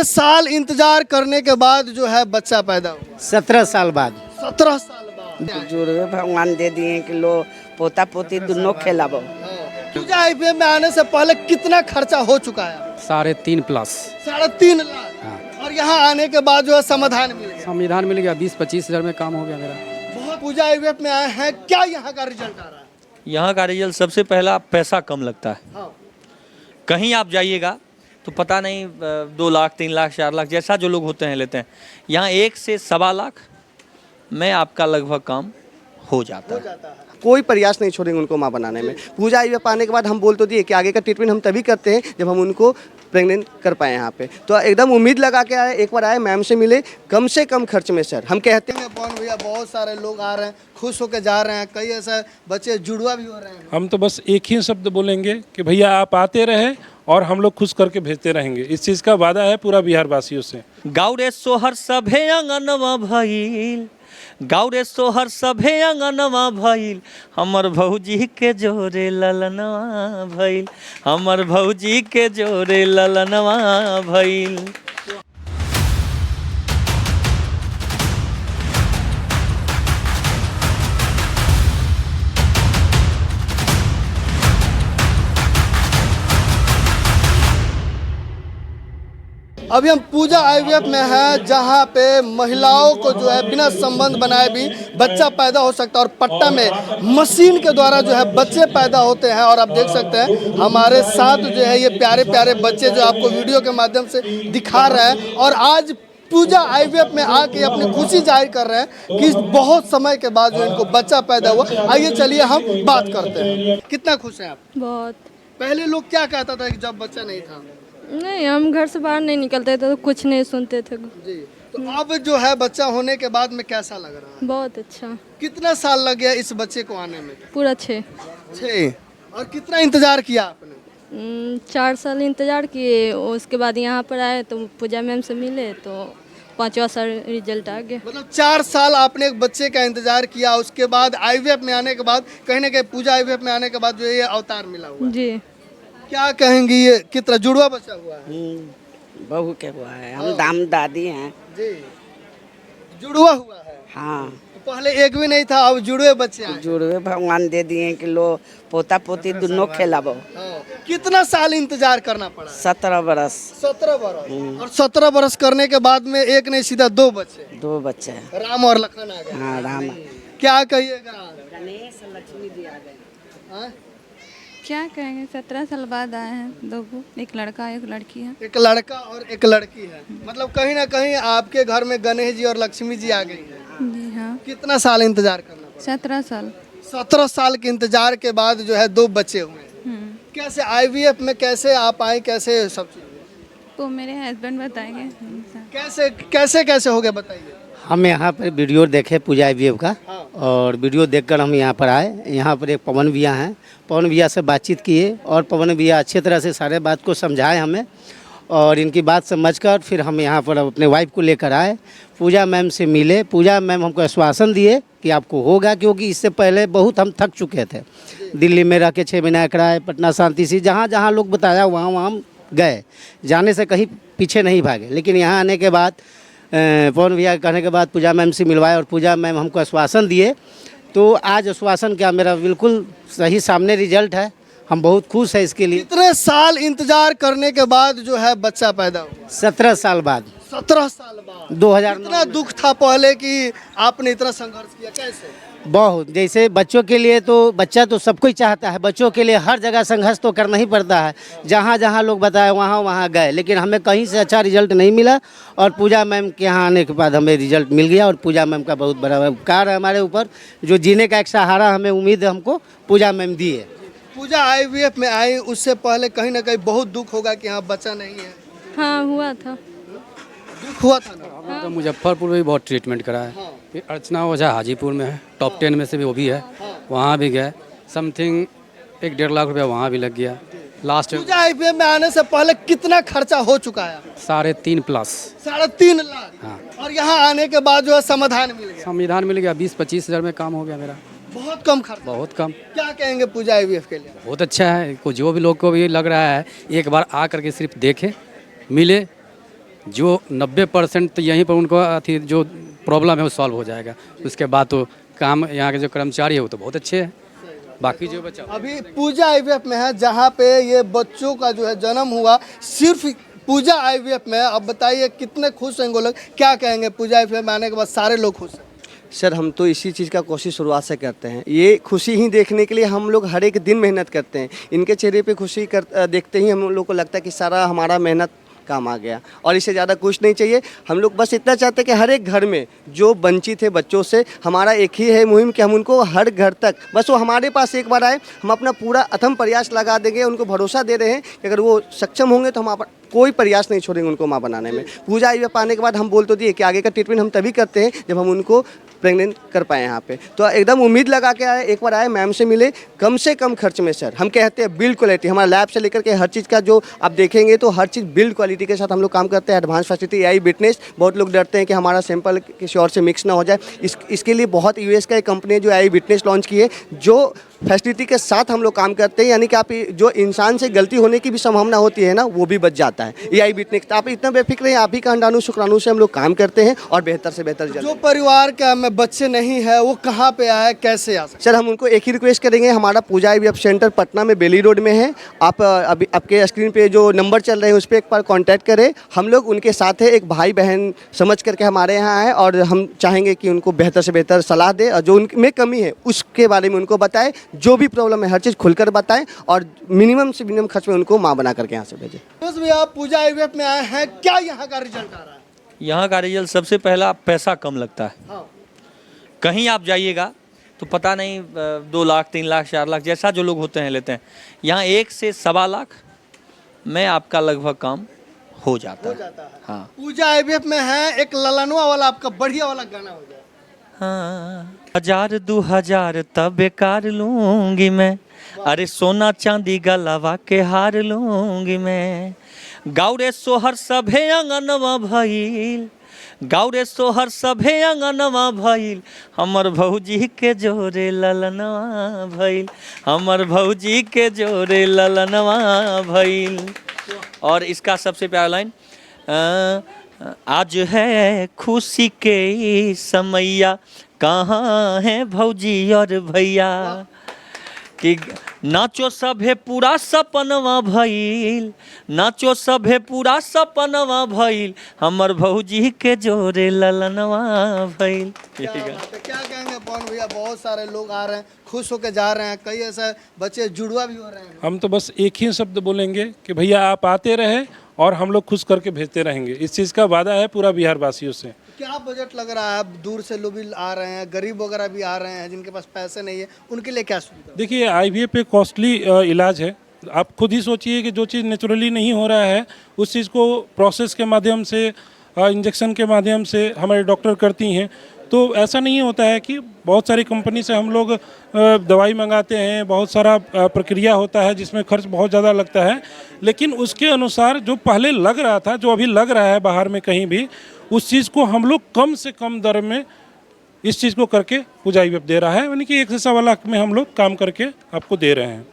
साल इंतजार करने के बाद जो है बच्चा पैदा हुआ? 17 साल बाद। 17 साल बाद। जुड़वे भगवान दे दिए कि लो पोता पोती दोनों खेलाबो। पूजा आईवीएफ में आने से पहले कितना खर्चा हो चुका है? 3.5+ 3.5 लाख। हाँ। और यहाँ आने के बाद जो है समाधान मिल गया? संविधान मिल गया, 20-25 हज़ार में काम हो गया मेरा। बहुत पूजा आईवीएफ में आए हैं, क्या यहाँ का रिजल्ट आ रहा है? यहाँ का रिजल्ट सबसे पहला पैसा कम लगता है। हाँ। कहीं आप जाइएगा तो पता नहीं 2 लाख 3 लाख 4 लाख जैसा जो लोग होते हैं लेते हैं। यहाँ 1 से 1.25 लाख में आपका लगभग काम हो जाता है। कोई प्रयास नहीं छोड़ेंगे उनको माँ बनाने में। पूजा आईवीएफ आने के बाद हम बोल तो दिए कि आगे का ट्रीटमेंट हम तभी करते हैं जब हम उनको प्रेग्नेंट कर पाए यहाँ पे। तो एकदम उम्मीद लगा के आए, एक बार आए, मैम से मिले, कम से कम खर्च में सर हम कहते हैं। पवन भैया, बहुत सारे लोग आ रहे हैं, खुश होकर जा रहे हैं, कई ऐसे बच्चे जुड़वा भी हो रहे हैं। हम तो बस एक ही शब्द बोलेंगे कि भैया आप आते रहे और हम लोग खुश करके भेजते रहेंगे। इस चीज़ का वादा है पूरा बिहार वासियों से। गौरे सोहर सभे अंगनवा भइल, गौरे सोहर सभे अंगनवा भइल, हमर भौजी के जोरे ललनवा भइल, हमर भौजी के जोरे ललनवा भइल। अभी हम पूजा आईवीएफ में हैं, जहां पे महिलाओं को जो है बिना संबंध बनाए भी बच्चा पैदा हो सकता है और पट्टा में मशीन के द्वारा जो है बच्चे पैदा होते हैं। और आप देख सकते हैं हमारे साथ जो है ये प्यारे प्यारे बच्चे जो आपको वीडियो के माध्यम से दिखा रहे हैं और आज पूजा आईवीएफ में आके अपनी खुशी जाहिर कर रहे हैं कि बहुत समय के बाद जो इनको बच्चा पैदा हुआ। आइए चलिए हम बात करते हैं। कितना खुश हैं आप? बहुत। पहले लोग क्या कहता था कि जब बच्चा नहीं था? नहीं, हम घर से बाहर नहीं निकलते थे तो कुछ नहीं सुनते थे जी। तो अब जो है बच्चा होने के बाद में कैसा लग रहा है? बहुत अच्छा। कितना साल लग गया इस बच्चे को आने में? पूरा 6। और कितना इंतजार किया आपने? 4 साल इंतजार किए, उसके बाद यहाँ पर आए तो पूजा मैम से मिले तो 5वां साल रिजल्ट आ गया। मतलब 4 साल आपने एक बच्चे का इंतजार किया, उसके बाद आईवीएफ में आने के बाद कहीं ना कहीं पूजा आईवीएफ में आने के बाद जो ये अवतार मिला हुआ। जी। क्या कहेंगी, ये कितना जुड़वा बच्चा हुआ है? बहू के हुआ है, हम दाम दादी हैं। जी। जुड़वा हुआ है? हाँ। तो पहले एक भी नहीं था, अब जुड़वे बच्चे आए। जुड़वे भगवान दे दिए कि लो पोता पोती दोनों खेलाबो। कितना साल इंतजार करना पड़ा? 17 बरस। 17 बरस। और 17 बरस करने के बाद में एक नहीं सीधा 2 बच्चे। 2 बच्चे, राम और लखन आ गए। हाँ राम। क्या कहिएगा? गणेश लक्ष्मी जी आ गए। क्या कहेंगे, 17 साल बाद आए हैं 2 को, एक लड़का एक लड़की है। एक लड़का और एक लड़की है। मतलब कहीं ना कहीं आपके घर में गणेश जी और लक्ष्मी जी आ गई है। जी हाँ। कितना साल इंतजार करना पड़ा? 17 साल। 17 साल के इंतजार के बाद जो है 2 बच्चे हुए। कैसे आईवीएफ में कैसे आप आए, कैसे सब चीज? तो मेरे हस्बैंड बताएंगे। कैसे कैसे कैसे हो गया बताइए। हम यहाँ पर वीडियो देखे पूजा आईवीएफ का और वीडियो देखकर हम यहाँ पर आए। यहाँ पर एक पवन भैया हैं, पवन भैया से बातचीत किए और पवन भैया अच्छी तरह से सारे बात को समझाए हमें और इनकी बात समझकर फिर हम यहाँ पर अपने वाइफ को लेकर आए। पूजा मैम से मिले, पूजा मैम हमको आश्वासन दिए कि आपको होगा, क्योंकि इससे पहले बहुत हम थक चुके थे। दिल्ली में रह के 6 महीना कराए, पटना शांति सी, जहाँ जहाँ लोग बताया वहाँ वहाँ हम गए, जाने से कहीं पीछे नहीं भागे। लेकिन यहाँ आने के बाद पवन भैया कहने के बाद पूजा मैम से मिलवाए और पूजा मैम हमको आश्वासन दिए। तो आज आश्वासन क्या, मेरा बिल्कुल सही सामने रिजल्ट है। हम बहुत खुश हैं इसके लिए। कितने साल इंतजार करने के बाद जो है बच्चा पैदा हुआ? 17 साल बाद। 17 साल बाद। 2009 कितना दुख था पहले कि आपने इतना संघर्ष किया? कैसे? बहुत। जैसे बच्चों के लिए तो बच्चा तो सब कोई चाहता है, बच्चों के लिए हर जगह संघर्ष तो करना ही पड़ता है। जहाँ जहाँ लोग बताए वहाँ वहाँ गए, लेकिन हमें कहीं से अच्छा रिजल्ट नहीं मिला और पूजा मैम के यहाँ आने के बाद हमें रिजल्ट मिल गया। और पूजा मैम का बहुत बड़ा उपकार है हमारे ऊपर, जो जीने का एक सहारा हमें उम्मीद हमको पूजा मैम दी है। पूजा आईवीएफ में आई, उससे पहले कहीं ना कहीं बहुत दुख होगा कि हाँ बच्चा नहीं है। हाँ हुआ था। दुख हुआ था ना? हाँ। तो मुजफ्फरपुर में भी बहुत ट्रीटमेंट करा है। हाँ। फिर अर्चना ओझा हाजीपुर में है, टॉप 10 में से भी वो भी है। वहाँ भी गए, समथिंग 1-1.5 लाख रुपया वहाँ भी लग गया। लास्ट पूजा आईवीएफ में आने से पहले कितना खर्चा हो चुका है? 3.5+। 3.5 लाख। हाँ। और यहाँ आने के बाद जो है समाधान मिल गया? संविधान मिल गया, 20-25 हज़ार में काम हो गया मेरा। बहुत कम खर्चा। बहुत कम। क्या कहेंगे पूजा आईवीएफ के लिए? बहुत अच्छा है। को जो भी लोग को भी लग रहा है एक बार आ करके सिर्फ देखे, मिले जो 90% तो यहीं पर उनको अथी जो प्रॉब्लम है वो सॉल्व हो जाएगा। उसके बाद तो काम यहाँ के जो कर्मचारी है वो तो बहुत अच्छे हैं, बाकी जो बच्चा अभी पूजा आईवीएफ में है जहाँ पे ये बच्चों का जो है जन्म हुआ सिर्फ पूजा आईवीएफ में। अब बताइए कितने खुश हैं वो लोग, क्या कहेंगे पूजा आईवीएफ में आने के बाद सारे लोग खुश हैं? सर हम तो इसी चीज़ का कोशिश शुरुआत से करते हैं। ये खुशी ही देखने के लिए हम लोग हर एक दिन मेहनत करते हैं। इनके चेहरे पे खुशी देखते ही हम लोग को लगता है कि सारा हमारा मेहनत काम आ गया, और इससे ज़्यादा कुछ नहीं चाहिए। हम लोग बस इतना चाहते हैं कि हर एक घर में जो वंचित है बच्चों से, हमारा एक ही है मुहिम कि हम उनको हर घर तक बस वो हमारे पास एक बार आए, हम अपना पूरा अथम प्रयास लगा देंगे। उनको भरोसा दे रहे हैं कि अगर वो सक्षम होंगे तो हम कोई प्रयास नहीं छोड़ेंगे उनको माँ बनाने में। पूजा आईवीएफ पाने के बाद हम बोल तो दिए कि आगे का ट्रीटमेंट हम तभी करते हैं जब हम उनको प्रेग्नेंट कर पाए यहाँ पे। तो एकदम उम्मीद लगा के आए, एक बार आए, मैम से मिले, कम से कम खर्च में सर। हम कहते हैं बिल्ड क्वालिटी, हमारा लैब से लेकर के हर चीज़ का जो आप देखेंगे तो हर चीज़ बिल्ड क्वालिटी के साथ हम लोग काम करते हैं। Advance facility, AI witness. बहुत लोग डरते हैं कि हमारा सैंपल किसी और से मिक्स ना हो जाए, इसके लिए बहुत यूएस का एक कंपनी है जो एआई विटनेस लॉन्च की है, जो फैसिलिटी के साथ हम लोग काम करते हैं। यानी कि आप जो इंसान से गलती होने की भी संभावना होती है ना, वो भी बच जाता है एआई विटनेस। आप इतना बेफिक्र हैं, आप ही का अंडाणु शुक्राणु से हम लोग काम करते हैं और बेहतर से बेहतर जो परिवार का में बच्चे नहीं है वो कहाँ पे आए, कैसे आ सकते? सर हम उनको एक ही रिक्वेस्ट करेंगे, हमारा पूजा आईवीएफ सेंटर पटना में बेली रोड में है। आप अभी आपके स्क्रीन पे जो नंबर चल रहे हैं उस पर एक बार कांटेक्ट करें। हम लोग उनके साथ है, एक भाई बहन समझ करके हमारे यहाँ आए, और हम चाहेंगे कि उनको बेहतर से बेहतर सलाह दें, और जो उनमें कमी है उसके बारे में उनको बताएं, जो भी प्रॉब्लम है हर चीज़ खुलकर बताएं, और मिनिमम से मिनिमम खर्च में उनको माँ बना करके यहाँ से भेजें। बस भैया आप पूजा आईवीएफ में आए हैं, क्या यहाँ का रिजल्ट आ रहा है? यहाँ का रिजल्ट सबसे पहला पैसा कम लगता है। हाँ। कहीं आप जाइएगा तो पता नहीं 2 लाख 3 लाख 4 लाख जैसा जो लोग होते हैं लेते हैं। यहाँ 1 से 1.25 लाख में आपका लगभग काम हो जाता है। हाँ। पूजा आईवीएफ में है, एक ललनवा वाला आपका बढ़िया वाला गाना हो जाए। हाँ। 1000 2000 तब बेकार लूंगी मैं, अरे सोना चांदी गलावा के हार लूंगी मैं। गौरे सोहर सभे अंगनवा भइल, गौरे सोहर सभे अंगनवा भइल, हमर भौजी के जोरे ललनवा भइल, हमर भौजी के जोरे ललनवा भइल। और इसका सबसे प्यारा लाइन, आज है खुशी के समैया, कहाँ है भौजी और भैया, कि नाचो सभे पूरा सपनवा भइल, नाचो सभे पूरा सपनवा भइल, हमर भौजी के जोरे ललनवा भइल। क्या कहेंगे पवन भैया, बहुत सारे लोग आ रहे हैं, खुश होकर जा रहे हैं, कई ऐसे बच्चे जुड़वा भी हो रहे हैं। हम तो बस एक ही शब्द बोलेंगे कि भैया आप आते रहे और हम लोग खुश करके भेजते रहेंगे। इस चीज़ का वादा है पूरा बिहार वासियों से। क्या बजट लग रहा है? अब दूर से लोग भी आ रहे हैं, गरीब वगैरह भी आ रहे हैं, जिनके पास पैसे नहीं है, उनके लिए क्या सुविधा? देखिए आईवीएफ एक कॉस्टली इलाज है। आप खुद ही सोचिए कि जो चीज़ नेचुरली नहीं हो रहा है उस चीज़ को प्रोसेस के माध्यम से, इंजेक्शन के माध्यम से हमारे डॉक्टर करती हैं। तो ऐसा नहीं होता है कि बहुत सारी कंपनी से हम लोग दवाई मंगाते हैं, बहुत सारा प्रक्रिया होता है जिसमें खर्च बहुत ज़्यादा लगता है, लेकिन उसके अनुसार जो पहले लग रहा था, जो अभी लग रहा है बाहर में कहीं भी, उस चीज़ को हम लोग कम से कम दर में इस चीज़ को करके पूजा आईवीएफ दे रहा है। यानी कि 1 से 1.25 लाख में हम लोग काम करके आपको दे रहे हैं।